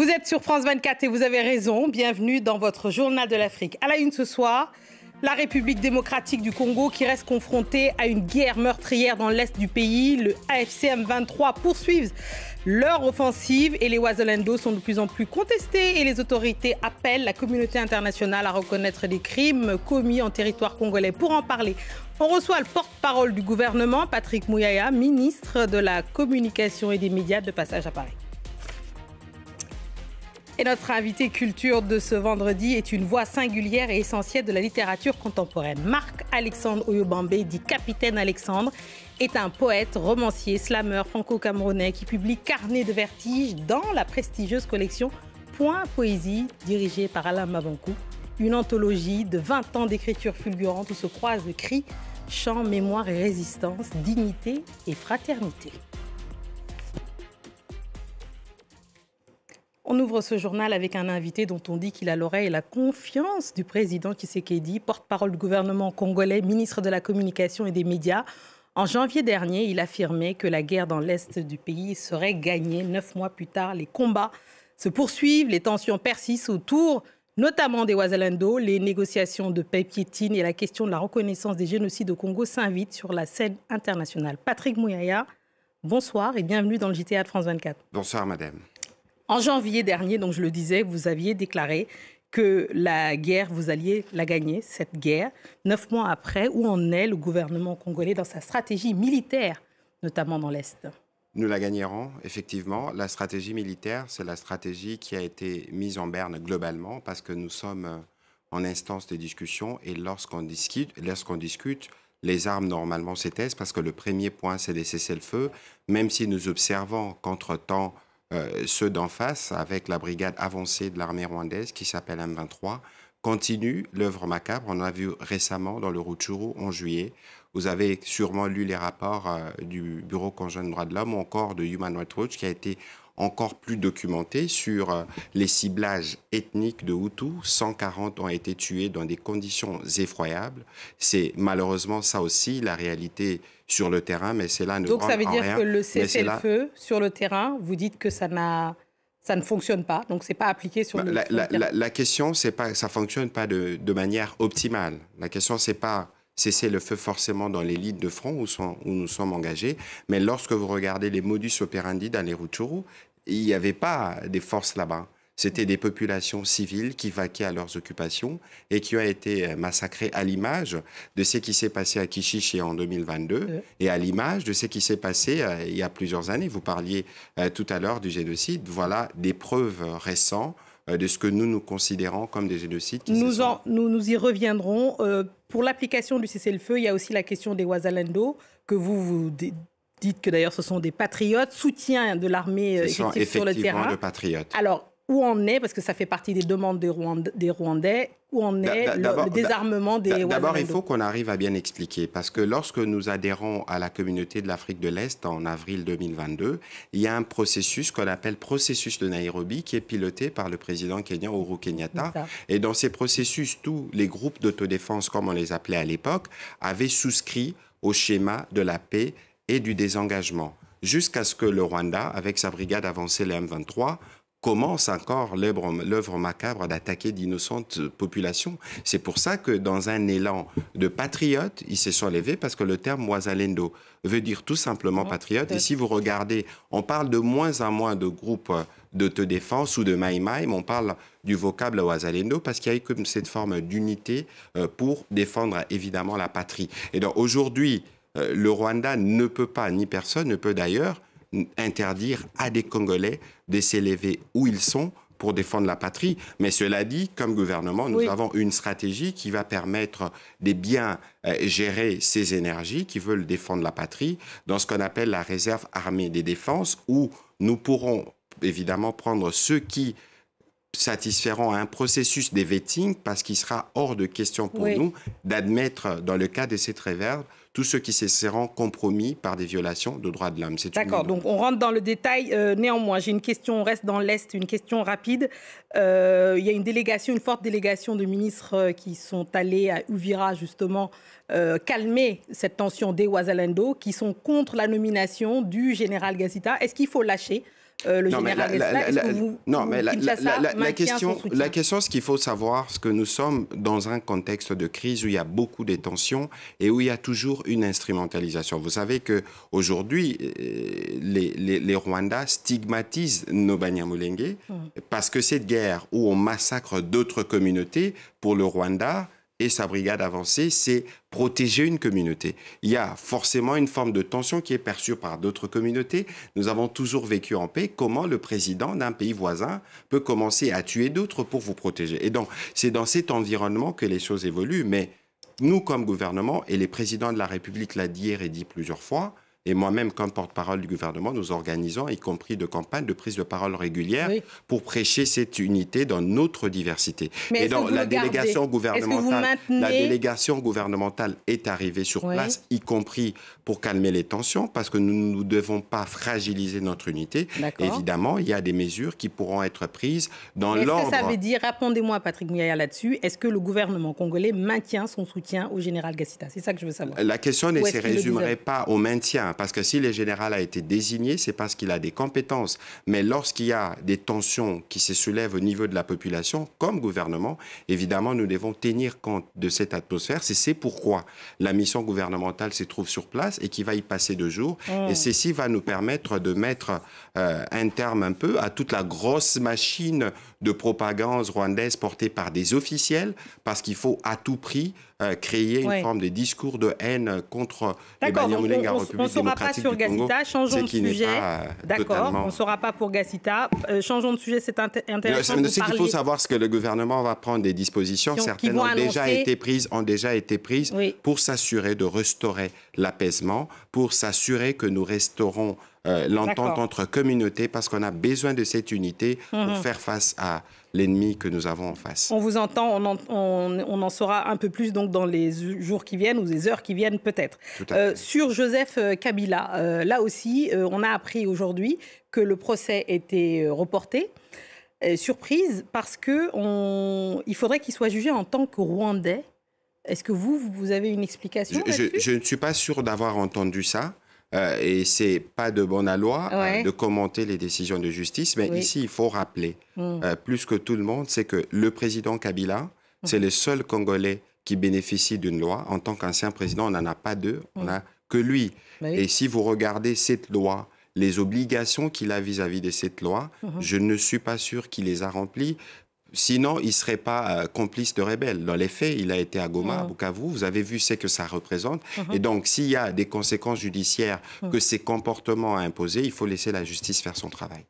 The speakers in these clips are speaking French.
Vous êtes sur France 24 et vous avez raison. Bienvenue dans votre journal de l'Afrique. À la une ce soir, la République démocratique du Congo qui reste confrontée à une guerre meurtrière dans l'est du pays. Le AFC M23 poursuivent leur offensive et les Wazalendo sont de plus en plus contestés et les autorités appellent la communauté internationale à reconnaître les crimes commis en territoire congolais. Pour en parler, on reçoit le porte-parole du gouvernement, Patrick Mouyaya, ministre de la Communication et des Médias, de passage à Paris. Et notre invité culture de ce vendredi est une voix singulière et essentielle de la littérature contemporaine. Marc-Alexandre Oyobambe, dit Capitaine Alexandre, est un poète, romancier, slameur franco-camerounais qui publie Carnet de vertige dans la prestigieuse collection Point Poésie, dirigée par Alain Mabankou. Une anthologie de 20 ans d'écriture fulgurante où se croisent cris, chants, mémoire et résistance, dignité et fraternité. On ouvre ce journal avec un invité dont on dit qu'il a l'oreille et la confiance du président Tshisekedi, porte-parole du gouvernement congolais, ministre de la Communication et des Médias. En janvier dernier, il affirmait que la guerre dans l'est du pays serait gagnée. 9 mois plus tard, les combats se poursuivent, les tensions persistent autour, notamment des Wazalendo. Les négociations de paix piétinent et la question de la reconnaissance des génocides au Congo s'invite sur la scène internationale. Patrick Mouyaya, bonsoir et bienvenue dans le JTA de France 24. Bonsoir, madame. En janvier dernier, donc je le disais, vous aviez déclaré que la guerre, vous alliez la gagner, cette guerre. 9 mois après, où en est le gouvernement congolais dans sa stratégie militaire, notamment dans l'Est? Nous la gagnerons, effectivement. La stratégie militaire, c'est la stratégie qui a été mise en berne globalement parce que nous sommes en instance de discussion et lorsqu'on discute, les armes normalement s'étaisent parce que le premier point, c'est de cesser le feu, même si nous observons qu'entre-temps, ceux d'en face, avec la brigade avancée de l'armée rwandaise qui s'appelle M23, continuent l'œuvre macabre. On a vu récemment dans le Rutshuru en juillet. Vous avez sûrement lu les rapports du Bureau conjoint des droits de l'homme ou encore de Human Rights Watch qui a été encore plus documenté sur les ciblages ethniques de Hutus. 140 ont été tués dans des conditions effroyables. C'est malheureusement ça aussi la réalité sur le terrain, mais cela ne Donc ça veut dire rien, que le cessez-le-feu sur le terrain, vous dites que ça ne fonctionne pas, donc c'est pas appliqué sur le terrain. La question, c'est pas ça fonctionne pas de manière optimale. La question, c'est pas cesser le feu forcément dans les lignes de front où nous sommes engagés, mais lorsque vous regardez les modus operandi dans les Rutshuru, il n'y avait pas des forces là-bas. C'était des populations civiles qui vaquaient à leurs occupations et qui ont été massacrées à l'image de ce qui s'est passé à Kishishi en 2022 et à l'image de ce qui s'est passé il y a plusieurs années. Vous parliez tout à l'heure du génocide. Voilà des preuves récentes de ce que nous considérons comme des génocides. Nous y reviendrons. Pour l'application du cessez-le-feu, il y a aussi la question des Wazalendo, que vous dites que d'ailleurs ce sont des patriotes, soutien de l'armée effective sur le terrain. De patriotes. Alors, où en est, parce que ça fait partie des demandes des Rwandais, où en est le désarmement des Wazalendo? D'abord, il faut qu'on arrive à bien expliquer, parce que lorsque nous adhérons à la communauté de l'Afrique de l'Est en avril 2022, il y a un processus qu'on appelle processus de Nairobi, qui est piloté par le président kenyan Uhuru Kenyatta. Et dans ces processus, tous les groupes d'autodéfense, comme on les appelait à l'époque, avaient souscrit au schéma de la paix et du désengagement, jusqu'à ce que le Rwanda, avec sa brigade avancée, le M23, commence encore l'œuvre macabre d'attaquer d'innocentes populations. C'est pour ça que dans un élan de patriotes, ils se sont levés parce que le terme Wazalendo veut dire tout simplement patriote. Et si vous regardez, on parle de moins en moins de groupes d'autodéfense ou de Maïmaï, mais on parle du vocable Wazalendo parce qu'il y a eu comme cette forme d'unité pour défendre évidemment la patrie. Et donc aujourd'hui, le Rwanda ne peut pas, ni personne ne peut d'ailleurs, interdire à des Congolais de s'élever où ils sont pour défendre la patrie. Mais cela dit, comme gouvernement, nous avons une stratégie qui va permettre de bien gérer ces énergies qui veulent défendre la patrie dans ce qu'on appelle la réserve armée des défenses, où nous pourrons évidemment prendre ceux qui satisferont à un processus de vetting parce qu'il sera hors de question pour nous d'admettre, dans le cas de cette réserve, tous ceux qui se seront compromis par des violations de droits de l'homme. D'accord, donc on rentre dans le détail. Néanmoins, j'ai une question, on reste dans l'Est, une question rapide. Il y a une forte délégation de ministres qui sont allés à Uvira, justement, calmer cette tension des Wazalendo, qui sont contre la nomination du général Gazita. Est-ce qu'il faut lâcher le général Messla. Non, mais la question, ce qu'il faut savoir, c'est que nous sommes dans un contexte de crise où il y a beaucoup de tensions et où il y a toujours une instrumentalisation. Vous savez qu'aujourd'hui, les Rwandais stigmatisent nos Banyamulenge parce que cette guerre où on massacre d'autres communautés, pour le Rwanda et sa brigade avancée, c'est protéger une communauté. Il y a forcément une forme de tension qui est perçue par d'autres communautés. Nous avons toujours vécu en paix. Comment le président d'un pays voisin peut commencer à tuer d'autres pour vous protéger? Et donc, c'est dans cet environnement que les choses évoluent. Mais nous, comme gouvernement, et les présidents de la République l'ont dit et redit plusieurs fois, et moi-même, comme porte-parole du gouvernement, nous organisons, y compris de campagnes de prise de parole régulière, pour prêcher cette unité dans notre diversité. Mais et donc, la délégation gouvernementale est arrivée sur place, y compris pour calmer les tensions, parce que nous ne devons pas fragiliser notre unité. Évidemment, il y a des mesures qui pourront être prises dans l'ordre. Est-ce que ça veut dire, répondez-moi Patrick Muyaya là-dessus, est-ce que le gouvernement congolais maintient son soutien au général Gassita? C'est ça que je veux savoir. La question ne se résumerait pas au maintien. Parce que si le général a été désigné, c'est parce qu'il a des compétences. Mais lorsqu'il y a des tensions qui se soulèvent au niveau de la population, comme gouvernement, évidemment, nous devons tenir compte de cette atmosphère. C'est pourquoi la mission gouvernementale se trouve sur place et qui va y passer 2 jours. Et ceci va nous permettre de mettre un terme un peu à toute la grosse machine de propagande rwandaise portée par des officiels, parce qu'il faut à tout prix créer une forme de discours de haine contre les Banyamulenge en République démocratique du Congo. Changeons de sujet. D'accord, on ne saura pas pour Gassita. Changeons de sujet, c'est intéressant. Ce qu'il faut savoir, c'est que le gouvernement va prendre des dispositions. Certaines ont déjà été prises, pour s'assurer de restaurer l'apaisement, pour s'assurer que nous restaurons l'entente entre communautés, parce qu'on a besoin de cette unité pour faire face à l'ennemi que nous avons en face. On vous entend, on en saura un peu plus donc dans les jours qui viennent ou les heures qui viennent peut-être. Sur Joseph Kabila, là aussi, on a appris aujourd'hui que le procès était reporté. Surprise, parce qu'il faudrait qu'il soit jugé en tant que Rwandais. Est-ce que vous avez une explication là-dessus? Je ne suis pas sûr d'avoir entendu ça. Et c'est pas de bonne loi de commenter les décisions de justice, mais ici, il faut rappeler, plus que tout le monde, c'est que le président Kabila, c'est le seul Congolais qui bénéficie d'une loi. En tant qu'ancien président, on n'en a pas deux, on n'a que lui. Et si vous regardez cette loi, les obligations qu'il a vis-à-vis de cette loi, je ne suis pas sûr qu'il les a remplies. Sinon, il ne serait pas complice de rebelles. Dans les faits, il a été à Goma, à Bukavu. Vous avez vu ce que ça représente. Et donc, s'il y a des conséquences judiciaires que ces comportements ont imposées, il faut laisser la justice faire son travail.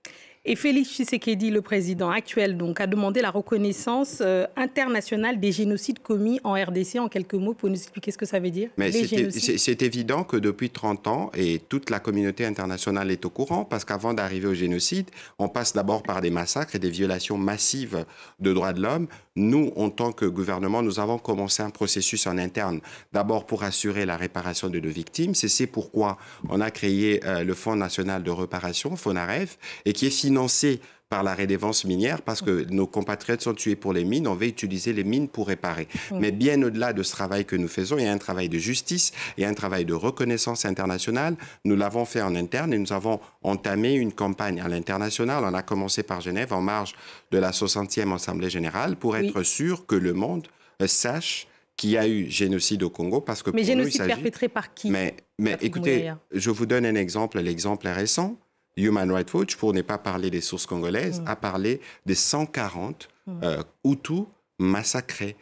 Et Félix Tshisekedi, le président actuel, donc, a demandé la reconnaissance internationale des génocides commis en RDC. En quelques mots, pour nous expliquer ce que ça veut dire? Mais c'est évident que depuis 30 ans, et toute la communauté internationale est au courant, parce qu'avant d'arriver au génocide, on passe d'abord par des massacres et des violations massives de droits de l'homme. Nous, en tant que gouvernement, nous avons commencé un processus en interne, d'abord pour assurer la réparation de nos victimes. C'est pourquoi on a créé le Fonds national de réparation, FONAREF, et qui est financé par la redevance minière, parce que nos compatriotes sont tués pour les mines, on veut utiliser les mines pour réparer. Mais bien au-delà de ce travail que nous faisons, il y a un travail de justice, il y a un travail de reconnaissance internationale. Nous l'avons fait en interne et nous avons entamé une campagne à l'international. On a commencé par Genève en marge de la 60e Assemblée générale pour être sûr que le monde sache qu'il y a eu génocide au Congo. Parce que mais génocide perpétré par qui? Mais écoutez, je vous donne un exemple. L'exemple est récent. Human Rights Watch, pour ne pas parler des sources congolaises, a parlé des 140 Hutus massacrés.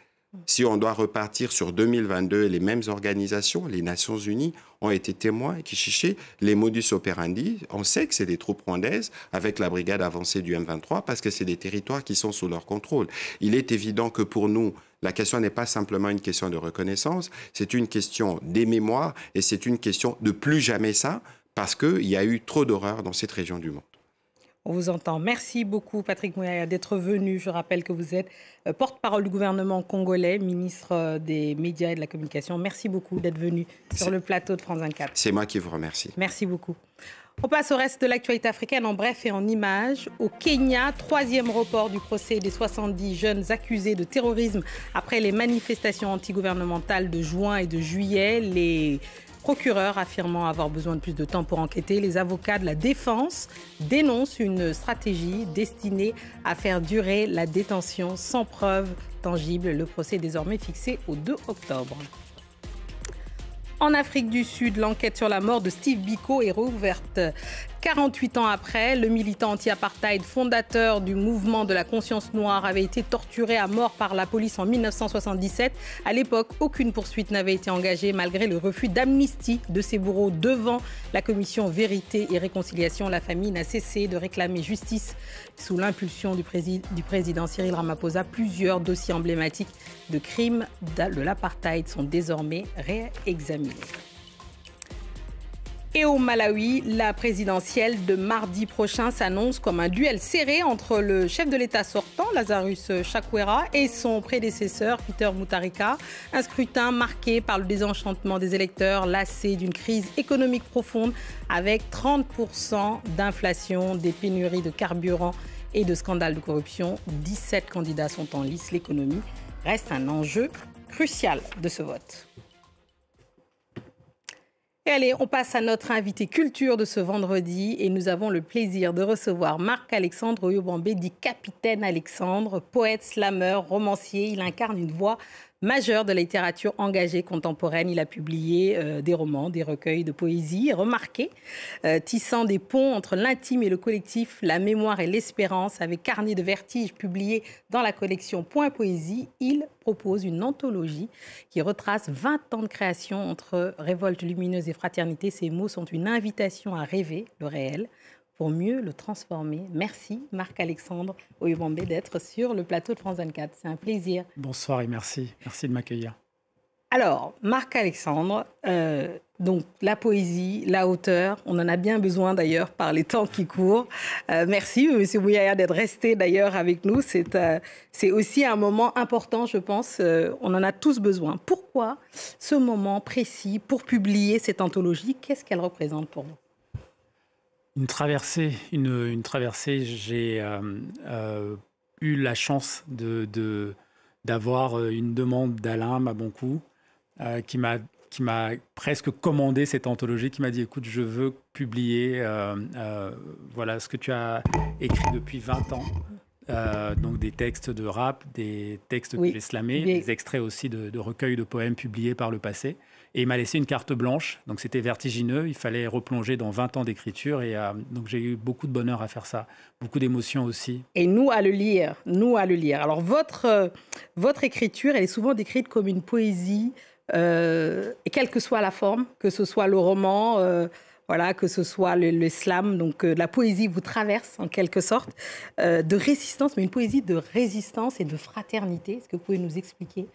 Si on doit repartir sur 2022, les mêmes organisations, les Nations Unies, ont été témoins qui chichaient les modus operandi. On sait que c'est des troupes rwandaises avec la brigade avancée du M23 parce que c'est des territoires qui sont sous leur contrôle. Il est évident que pour nous, la question n'est pas simplement une question de reconnaissance, c'est une question des mémoires et c'est une question de plus jamais ça, parce qu'il y a eu trop d'horreur dans cette région du monde. On vous entend. Merci beaucoup, Patrick Muyaya, d'être venu. Je rappelle que vous êtes porte-parole du gouvernement congolais, ministre des médias et de la communication. Merci beaucoup d'être venu sur le plateau de France 24. C'est moi qui vous remercie. Merci beaucoup. On passe au reste de l'actualité africaine en bref et en images. Au Kenya, 3e report du procès des 70 jeunes accusés de terrorisme après les manifestations antigouvernementales de juin et de juillet. Les procureur affirmant avoir besoin de plus de temps pour enquêter. Les avocats de la défense dénoncent une stratégie destinée à faire durer la détention sans preuve tangible. Le procès est désormais fixé au 2 octobre. En Afrique du Sud, l'enquête sur la mort de Steve Biko est rouverte. 48 ans après, le militant anti-apartheid, fondateur du mouvement de la conscience noire, avait été torturé à mort par la police en 1977. À l'époque, aucune poursuite n'avait été engagée malgré le refus d'amnistie de ses bourreaux devant la commission Vérité et Réconciliation. La famille n'a cessé de réclamer justice. Sous l'impulsion du président Cyril Ramaphosa, plusieurs dossiers emblématiques de crimes de l'apartheid sont désormais réexaminés. Et au Malawi, la présidentielle de mardi prochain s'annonce comme un duel serré entre le chef de l'État sortant, Lazarus Chakwera, et son prédécesseur, Peter Mutharika. Un scrutin marqué par le désenchantement des électeurs, lassés d'une crise économique profonde, avec 30% d'inflation, des pénuries de carburant et de scandales de corruption. 17 candidats sont en lice. L'économie reste un enjeu crucial de ce vote. Et allez, on passe à notre invité culture de ce vendredi et nous avons le plaisir de recevoir Marc-Alexandre Oyobambe, dit Capitaine Alexandre, poète, slameur, romancier. Il incarne une voix majeure de la littérature engagée contemporaine. Il a publié des romans, des recueils de poésie remarqués, tissant des ponts entre l'intime et le collectif, la mémoire et l'espérance. Avec Carnet de vertige publié dans la collection Point Poésie, il propose une anthologie qui retrace 20 ans de création entre révolte lumineuse et fraternité. Ces mots sont une invitation à rêver le réel pour mieux le transformer. Merci Marc-Alexandre Oyobambe d'être sur le plateau de France 24. C'est un plaisir. Bonsoir et merci. Merci de m'accueillir. Alors, Marc-Alexandre, donc la poésie, la hauteur, on en a bien besoin d'ailleurs par les temps qui courent. Merci M. Bouyaya d'être resté d'ailleurs avec nous. C'est aussi un moment important, je pense. On en a tous besoin. Pourquoi ce moment précis pour publier cette anthologie? Qu'est-ce qu'elle représente pour vous? Une traversée. J'ai eu la chance d'avoir une demande d'Alain Maboncou qui m'a presque commandé cette anthologie, qui m'a dit « Écoute, je veux publier voilà, ce que tu as écrit depuis 20 ans. » Donc des textes de rap, des textes que j'ai slamés, des extraits aussi de recueils de poèmes publiés par le passé. Et il m'a laissé une carte blanche, donc c'était vertigineux, il fallait replonger dans 20 ans d'écriture et donc j'ai eu beaucoup de bonheur à faire ça, beaucoup d'émotions aussi. Et nous à le lire. Alors votre écriture, elle est souvent décrite comme une poésie, et quelle que soit la forme, que ce soit le roman, voilà, que ce soit le slam, donc la poésie vous traverse en quelque sorte, de résistance, mais une poésie de résistance et de fraternité. Est-ce que vous pouvez nous expliquer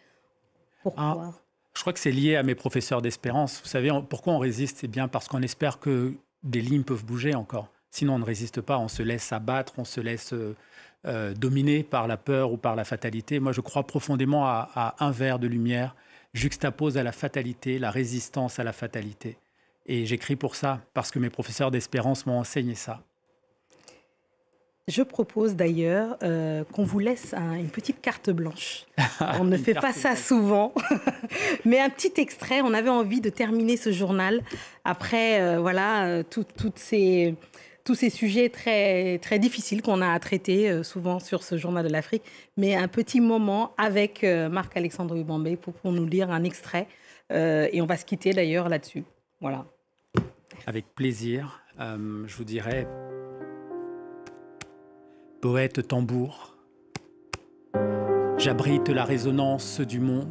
pourquoi? Je crois que c'est lié à mes professeurs d'espérance. Vous savez, pourquoi on résiste? C'est bien parce qu'on espère que des lignes peuvent bouger encore. Sinon, on ne résiste pas, on se laisse abattre, on se laisse dominer par la peur ou par la fatalité. Moi, je crois profondément à un verre de lumière juxtapose à la fatalité, la résistance à la fatalité. Et j'écris pour ça, parce que mes professeurs d'espérance m'ont enseigné ça. Je propose d'ailleurs qu'on vous laisse une petite carte blanche. On ne fait pas ça souvent, mais un petit extrait. On avait envie de terminer ce journal après voilà, tous ces sujets très, très difficiles qu'on a à traiter souvent sur ce journal de l'Afrique. Mais un petit moment avec Marc-Alexandre Oyobambe pour nous lire un extrait. Et on va se quitter d'ailleurs là-dessus. Voilà. Avec plaisir, je vous dirais... Poète tambour, j'abrite la résonance du monde.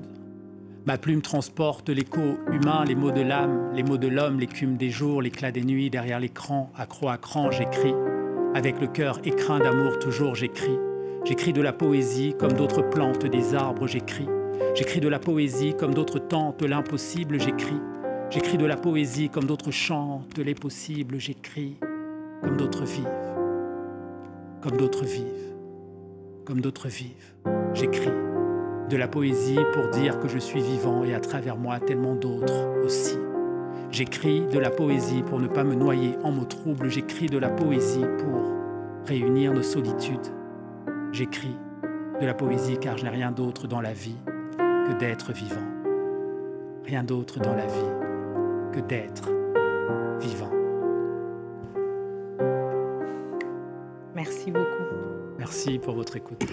Ma plume transporte l'écho humain, les mots de l'âme, les mots de l'homme, l'écume des jours, l'éclat des nuits. Derrière l'écran, accro à cran, j'écris. Avec le cœur écrin d'amour, toujours j'écris. J'écris de la poésie comme d'autres plantes des arbres, j'écris. J'écris de la poésie comme d'autres tentent l'impossible, j'écris. J'écris de la poésie comme d'autres chantent les possibles, j'écris. Comme d'autres vivent. Comme d'autres vivent, comme d'autres vivent, j'écris de la poésie pour dire que je suis vivant et à travers moi tellement d'autres aussi. J'écris de la poésie pour ne pas me noyer en mots troubles, j'écris de la poésie pour réunir nos solitudes. J'écris de la poésie car je n'ai rien d'autre dans la vie que d'être vivant. Rien d'autre dans la vie que d'être vivant. Merci beaucoup. Merci pour votre écoute.